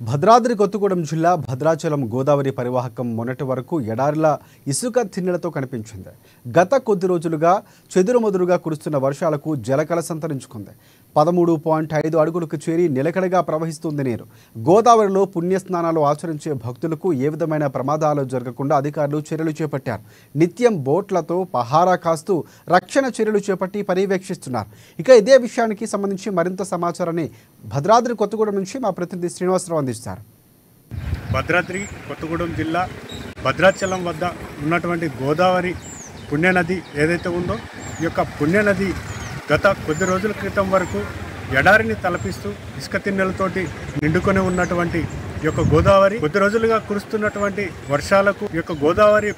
భద్రాద్రి కొత్తగూడెం జిల్లా భద్రాచలం గోదావరి పరివాహకం మొన్నటి వరకు ఎడారిల ఇసుక తిన్నెలతో కనిపించింది. గత కొద్ది రోజులుగా చెదురుమదురుగా కురుస్తున్న వర్షాలకు జలకళ సంతరించుకుంది. 13.5 అడుగులకు చేరి నిలకడగా ప్రవహిస్తుంది నీరు. గోదావరిలో పుణ్యస్నానాలు ఆచరించే భక్తులకు ఏ విధమైన ప్రమాదాలు జరగకుండా అధికారులు చర్యలు చేపట్టారు. నిత్యం బోట్లతో పహారా కాస్తూ రక్షణ చర్యలు చేపట్టి పర్యవేక్షిస్తున్నారు. ఇక ఇదే విషయానికి సంబంధించి మరింత సమాచారాన్ని భద్రాద్రి కొత్తగూడెం నుంచి మా ప్రతినిధి శ్రీనివాసరావు అందిస్తారు. భద్రాద్రి కొత్తగూడెం జిల్లా భద్రాచలం వద్ద ఉన్నటువంటి గోదావరి పుణ్యనది ఏదైతే ఉందో ఈ యొక్క పుణ్యనది గత కొద్ది రోజుల క్రితం వరకు ఎడారిని తలపిస్తూ ఇసుక తిన్నెలతోటి నిండుకొని ఉన్నటువంటి ఈ యొక్క గోదావరి కొద్ది రోజులుగా కురుస్తున్నటువంటి వర్షాలకు ఈ యొక్క గోదావరి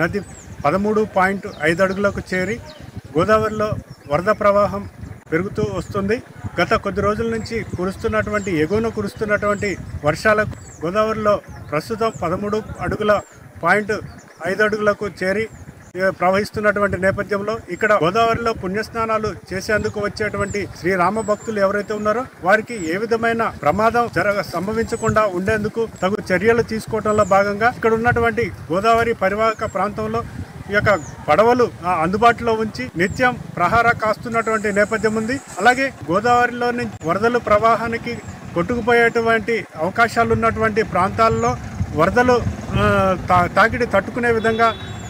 నది 13.5 అడుగులకు చేరి గోదావరిలో వరద ప్రవాహం పెరుగుతూ వస్తుంది. గత కొద్ది రోజుల నుంచి ఎగువన కురుస్తున్నటువంటి వర్షాలకు గోదావరిలో ప్రస్తుతం 13.5 అడుగులకు చేరి ప్రవహిస్తున్నటువంటి నేపథ్యంలో ఇక్కడ గోదావరిలో పుణ్యస్నానాలు చేసేందుకు వచ్చేటువంటి శ్రీరామ భక్తులు ఎవరైతే ఉన్నారో వారికి ఏ విధమైన ప్రమాదం సంభవించకుండా ఉండేందుకు తగు చర్యలు తీసుకోవడంలో భాగంగా ఇక్కడ ఉన్నటువంటి గోదావరి పరివాహక ప్రాంతంలో ఈ యొక్క పడవలు అందుబాటులో ఉంచి నిత్యం ప్రహార కాస్తున్నటువంటి నేపథ్యం ఉంది. అలాగే గోదావరిలో నుంచి వరదలు ప్రవాహానికి కొట్టుకుపోయేటువంటి అవకాశాలు ఉన్నటువంటి ప్రాంతాల్లో వరదలు తాకిడి తట్టుకునే విధంగా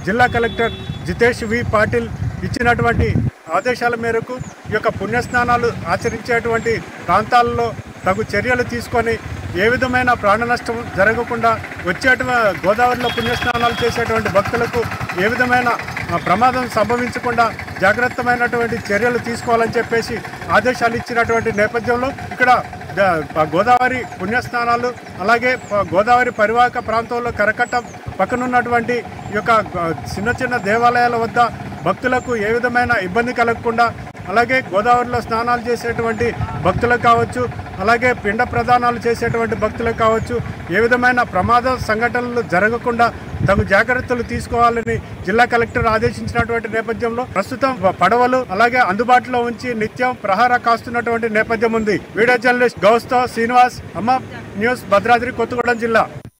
జిల్లా కలెక్టర్ జితేష్ వి పాటిల్ ఇచ్చినటువంటి ఆదేశాల మేరకు ఈ యొక్క పుణ్యస్నానాలు ఆచరించేటువంటి ప్రాంతాల్లో తగు చర్యలు తీసుకొని ఏ విధమైన ప్రాణ నష్టం జరగకుండా గోదావరిలో పుణ్యస్నానాలు చేసేటువంటి భక్తులకు ఏ విధమైన ప్రమాదం సంభవించకుండా జాగ్రత్తమైనటువంటి చర్యలు తీసుకోవాలని చెప్పేసి ఆదేశాలు ఇచ్చినటువంటి నేపథ్యంలో ఇక్కడ గోదావరి పుణ్యస్నానాలు అలాగే గోదావరి పరివాహక ప్రాంతంలో కరకట్ట పక్కనున్నటువంటి ఈ యొక్క చిన్న చిన్న దేవాలయాల వద్ద భక్తులకు ఏ విధమైన ఇబ్బంది కలగకుండా అలాగే గోదావరిలో స్నానాలు చేసేటువంటి భక్తులకు కావచ్చు అలాగే పిండ ప్రదానాలు చేసేటువంటి భక్తులకు కావచ్చు ఏ విధమైన ప్రమాద సంఘటనలు జరగకుండా తగు జాగ్రత్తలు తీసుకోవాలని జిల్లా కలెక్టర్ ఆదేశించినటువంటి నేపథ్యంలో ప్రస్తుతం పడవలు అలాగే అందుబాటులో ఉంచి నిత్యం ప్రహార కాస్తున్నటువంటి నేపథ్యం ఉంది. వీడియో జర్నలిస్ట్ గౌస్తో శ్రీనివాస్, అమ్మ న్యూస్, భద్రాద్రి కొత్తగూడెం జిల్లా.